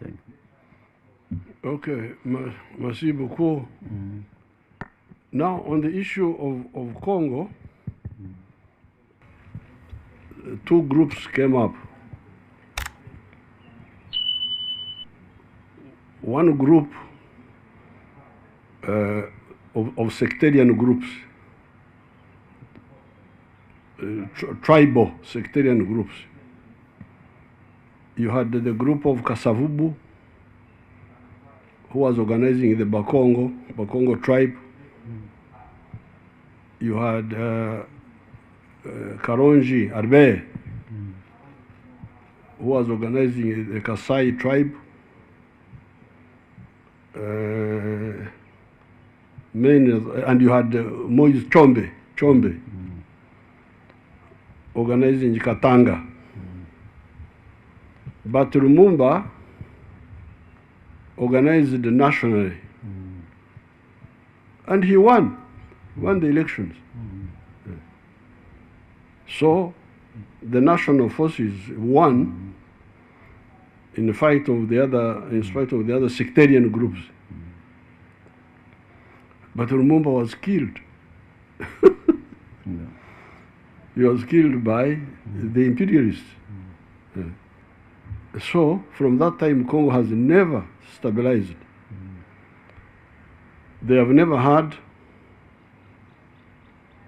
Thank you. Okay, merci beaucoup. Now, on the issue of Congo, two groups came up. One group of sectarian groups, tribal sectarian groups. You had the group of Kasavubu, who was organizing the Bakongo tribe. You had Karonji Arbe, who was organizing the Kasai tribe. And you had Moise Chombe, organizing Katanga. But Lumumba organized nationally. And he won the elections. So the national forces won in spite of the other sectarian groups. But Lumumba was killed. He was killed by the imperialists. So from that time, Congo has never stabilized. They have never had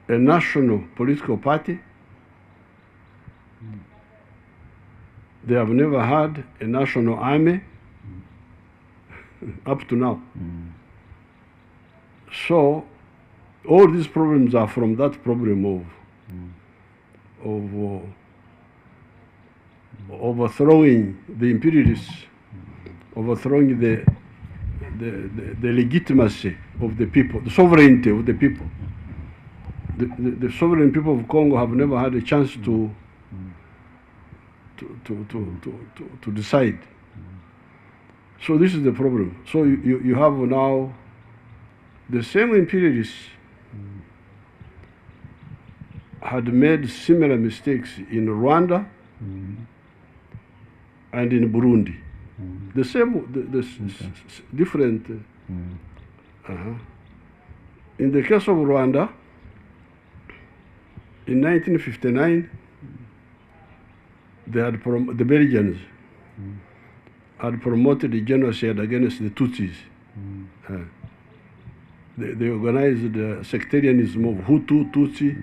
a national political party. They have never had a national army up to now. So all these problems are from that problem of overthrowing the imperialists, overthrowing the legitimacy of the people, the sovereignty of the people. The sovereign people of Congo have never had a chance to decide. So this is the problem. So you have now the same imperialists had made similar mistakes in Rwanda and in Burundi. The same, different. In the case of Rwanda, in 1959, the Belgians had promoted the genocide against the Tutsis. They organized the sectarianism of Hutu, Tutsi,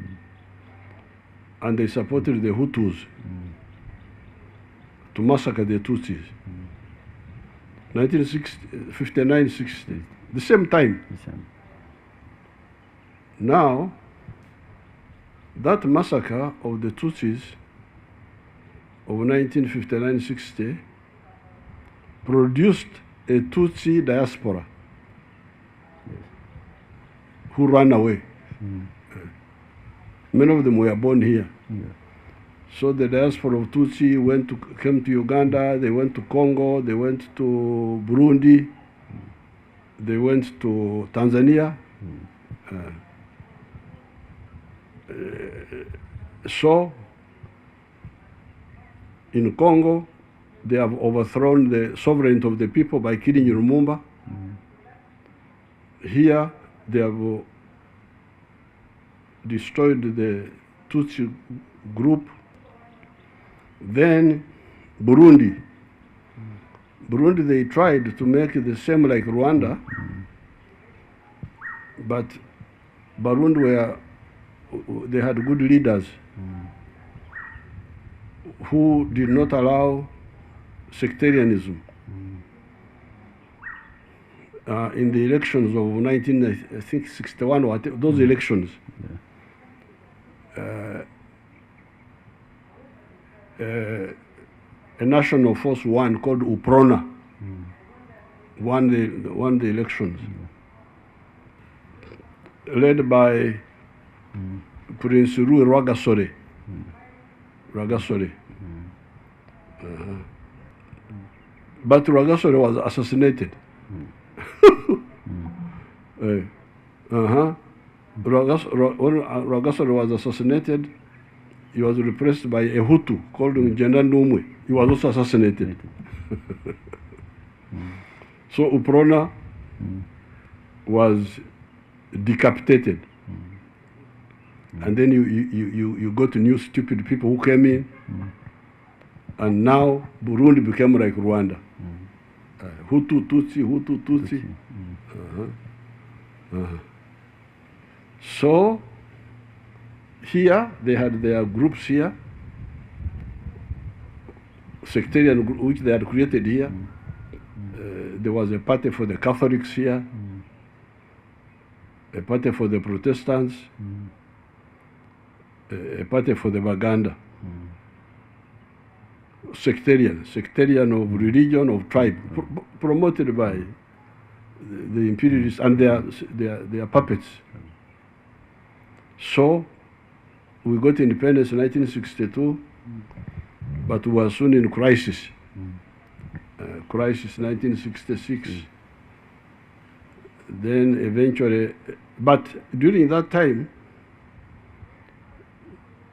and they supported the Hutus to massacre the Tutsis. 1959-60, the same time. Now, that massacre of the Tutsis of 1959-60 produced a Tutsi diaspora who ran away. Many of them were born here. So the diaspora of Tutsi came to Uganda, they went to Congo, they went to Burundi, they went to Tanzania. So in Congo, they have overthrown the sovereignty of the people by killing Lumumba. Here, they have destroyed the Tutsi group. Then Burundi. Burundi, they tried to make it the same like Rwanda, but Burundi they had good leaders who did not allow sectarianism. In the elections of 1961, or those elections, a national force called UPRONA won the elections, led by Prince Rwagasore. But Rwagasore was assassinated. Rwagasore was assassinated. He was replaced by a Hutu called Njenda Numwe. He was also assassinated. So Uprona was decapitated. And then you got new stupid people who came in, and now Burundi became like Rwanda. Hutu, Tutsi, Hutu, Tutsi. So here they had their groups here, sectarian group, which they had created here. There was a party for the Catholics here, a party for the Protestants, a party for the Baganda. Sectarian of religion, of tribe, promoted by the imperialists and their puppets. So we got independence in 1962, but we were soon in crisis. Crisis 1966. Then eventually, but during that time,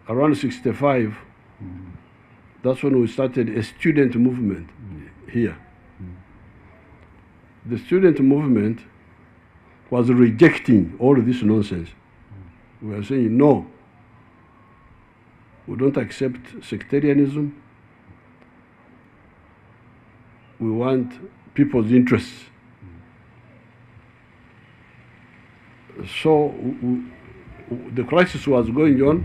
around 65, that's when we started a student movement here. The student movement was rejecting all this nonsense. We were saying, no, we don't accept sectarianism. We want people's interests. So the crisis was going on,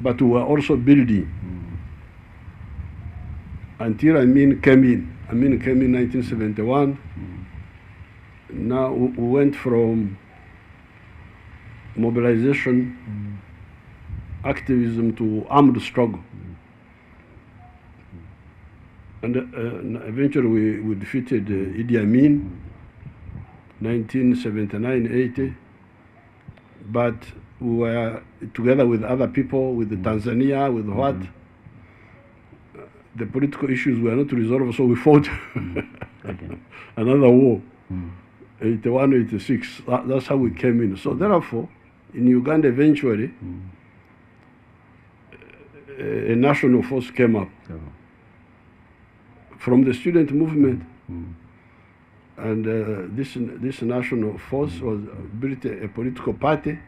but we were also building. Until Amin came in. Amin came in 1971. Now we went from mobilization, activism to armed struggle. And eventually we defeated Idi Amin, 1979-80. But we were together with other people, with Tanzania, with what? The political issues were not resolved, so we fought another war, 81, 86. That's how we came in. So therefore, in Uganda eventually, a national force came up from the student movement. And this national force was built a political party,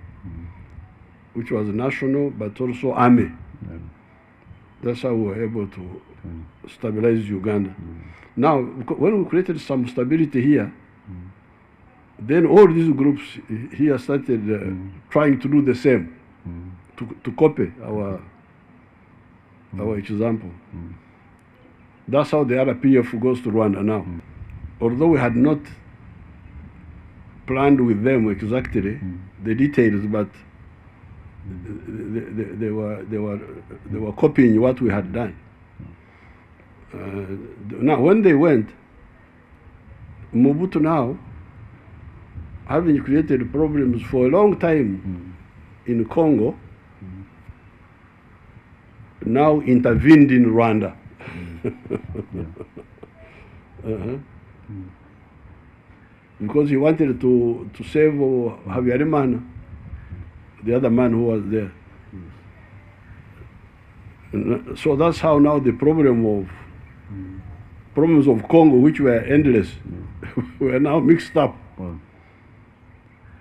which was national, but also army. That's how we were able to stabilize Uganda. Now, when we created some stability here, then all these groups here started trying to do the same, to copy our example. That's how the RPF goes to Rwanda now. Although we had not planned with them exactly the details, but they were copying what we had done. Now, when they went, Mobutu now, having created problems for a long time in Congo, now intervened in Rwanda. Because he wanted to save Habyarimana, the other man who was there. So that's how now the problems of Congo, which were endless, were now mixed up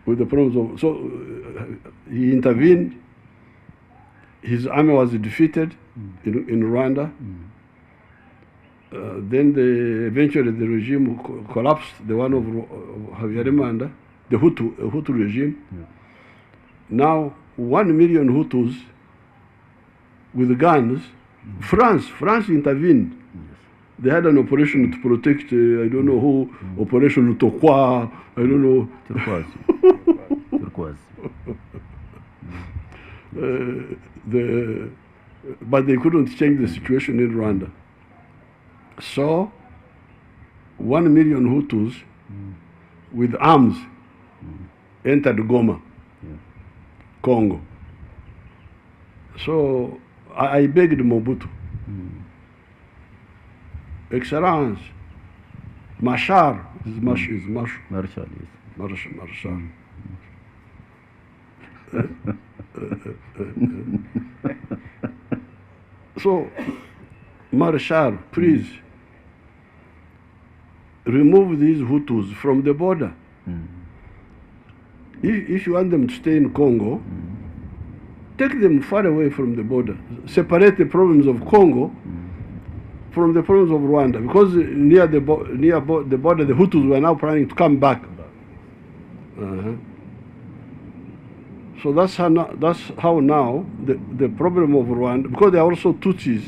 with the problems of. So he intervened. His army was defeated in Rwanda. Then eventually the regime collapsed, the one of Habyarimana, the Hutu regime. Now 1 million Hutus with guns. France intervened. They had an operation to protect, I don't know who, Operation Utokwa, I don't know. Turquoise. But they couldn't change the situation in Rwanda. So 1 million Hutus with arms entered Goma, Congo. So I begged Mobutu, Excellence, Marshal is Marshal. So, Marshal, please, remove these Hutus from the border. If you want them to stay in Congo, take them far away from the border. Separate the problems of Congo from the problems of Rwanda, because near the border, the Hutus were now planning to come back. So that's how now the problem of Rwanda, because there are also Tutsis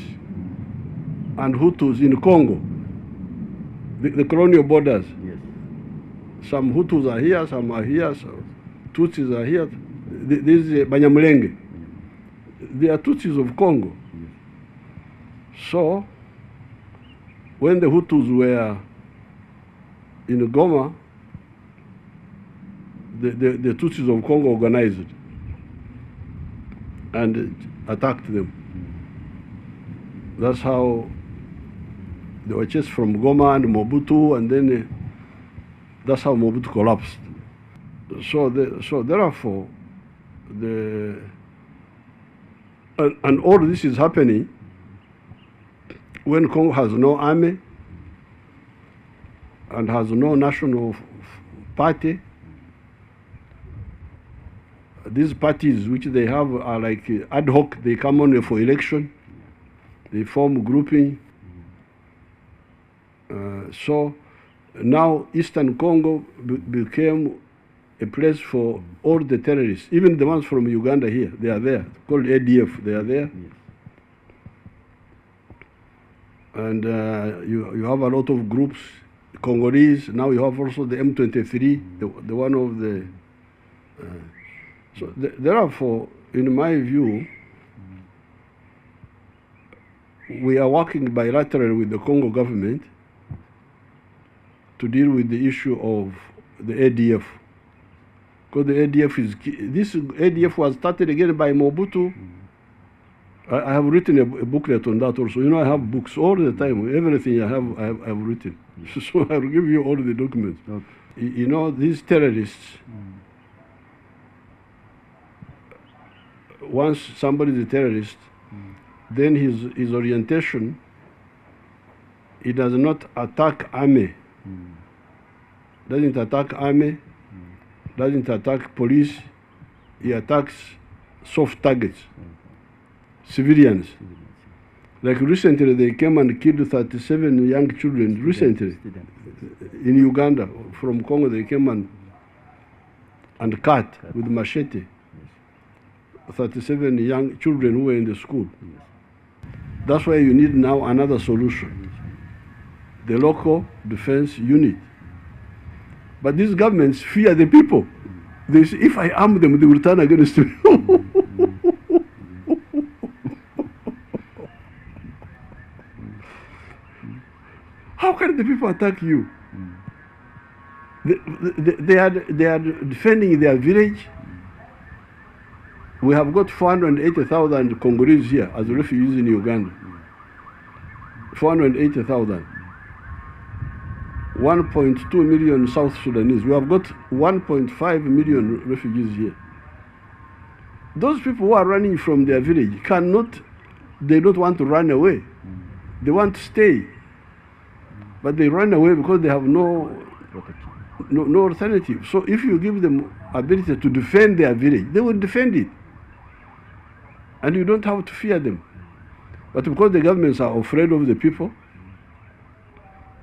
and Hutus in Congo, the colonial borders. Yes. Some Hutus are here, some are here, some Tutsis are here. This is Banyamulenge. They are Tutsis of Congo. Yes. So, when the Hutus were in Goma, the Tutsis of Congo organized and attacked them. That's how they were chased from Goma and Mobutu, and then that's how Mobutu collapsed. So therefore, and all this is happening when Congo has no army and has no national party. These parties which they have are like ad hoc. They come only for election. They form grouping. So now Eastern Congo became a place for all the terrorists, even the ones from Uganda here. They are there, called ADF. They are there. Yes. And you have a lot of groups, Congolese. Now you have also the M23, the one of the. Therefore, in my view, we are working bilaterally with the Congo government to deal with the issue of the ADF. Because the ADF this ADF was started again by Mobutu. I have written a booklet on that also. You know, I have books all the time. Everything I have written. So I will give you all the documents. Okay. You know, these terrorists, once somebody is a terrorist, then his orientation, he does not attack army. Doesn't attack army, doesn't attack police, he attacks soft targets, civilians. Like recently they came and killed 37 young children, recently, in Uganda. From Congo they came and cut with machete 37 young children who were in the school. That's why you need now another solution, the local defense unit. But these governments fear the people. They say, if I arm them, they will turn against me. How can the people attack you? They are defending their village. We have got 480,000 Congolese here as refugees in Uganda. 480,000. 1.2 million South Sudanese. We have got 1.5 million refugees here. Those people who are running from their village they don't want to run away. They want to stay. But they run away because they have no alternative. So if you give them ability to defend their village, they will defend it. And you don't have to fear them. But because the governments are afraid of the people,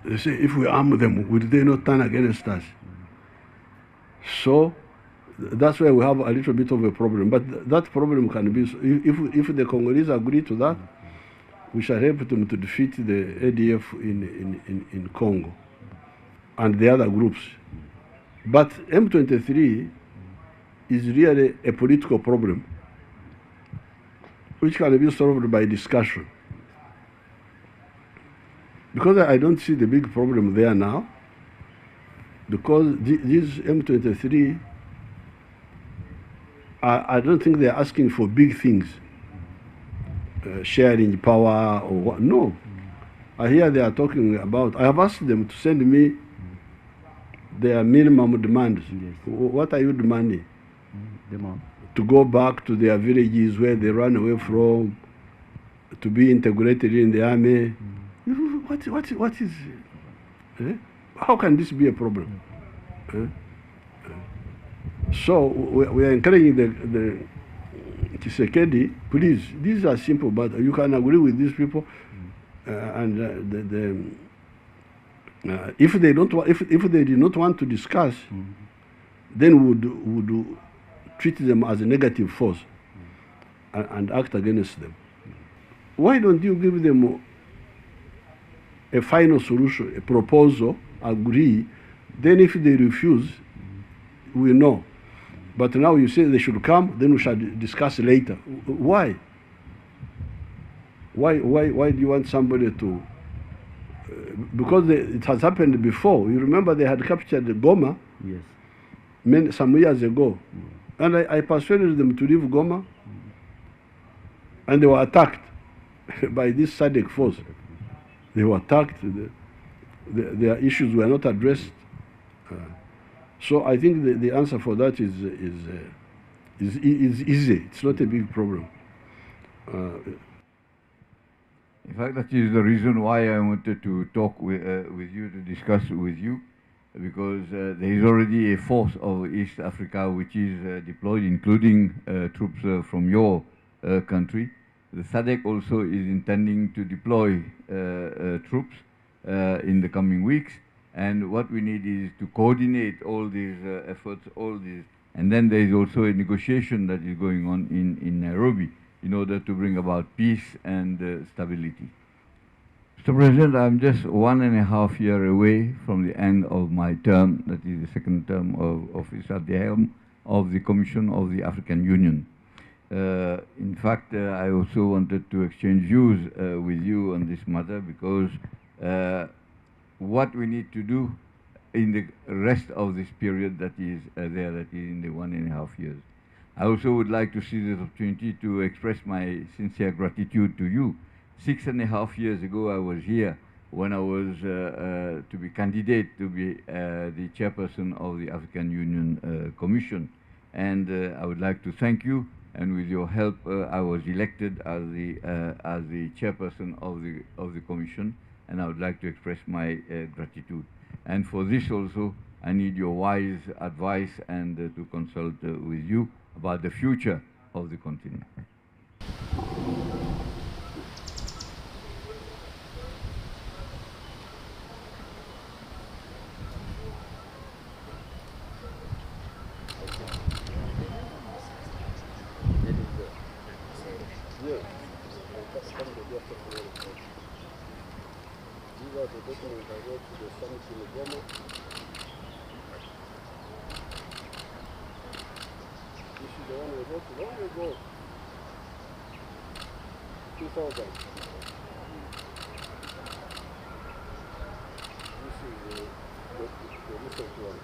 they say, if we arm them, will they not turn against us? So that's why we have a little bit of a problem. But that problem can be, if the Congolese agree to that, we shall help them to defeat the ADF in Congo and the other groups. But M23 is really a political problem, which can be solved by discussion. Because I don't see the big problem there now, because these M23, I don't think they're asking for big things, sharing power or what. No. I hear they are talking about, I have asked them to send me their minimum demands. Yes. What are you demanding? Demand. To go back to their villages where they ran away from, to be integrated in the army. What is How can this be a problem? Eh? So we are encouraging the Tshisekedi, please, these are simple, but you can agree with these people, and if they don't, if they did not want to discuss, then would treat them as a negative force and act against them. Why don't you give them a final solution, a proposal, agree? Then if they refuse, we know. But now you say they should come, then we shall discuss later. Why? Why do you want somebody to? Because it has happened before. You remember they had captured Goma. Yes. Some years ago, and I persuaded them to leave Goma, and they were attacked by this SADC force. They were attacked. Their issues were not addressed. So I think the answer for that is easy. It's not a big problem. In fact, that is the reason why I wanted to talk with you, to discuss with you, because there is already a force of East Africa which is deployed, including troops from your country. The SADC also is intending to deploy troops in the coming weeks. And what we need is to coordinate all these efforts, and then there is also a negotiation that is going on in Nairobi in order to bring about peace and stability. Mr. President, I'm just 1.5 years away from the end of my term, that is the second term of office at the helm of the Commission of the African Union. In fact, I also wanted to exchange views with you on this matter, because what we need to do in the rest of this period that is that is in the 1.5 years. I also would like to see this opportunity to express my sincere gratitude to you. 6.5 years ago, I was here when I was to be candidate to be the chairperson of the African Union Commission. And I would like to thank you, and with your help, I was elected as the chairperson of the Commission. And I would like to express my gratitude. And for this also, I need your wise advice and to consult with you about the future of the continent. These are the documents I wrote to the summit in Goma. This is the one we wrote long ago, 2000. This is the recent one.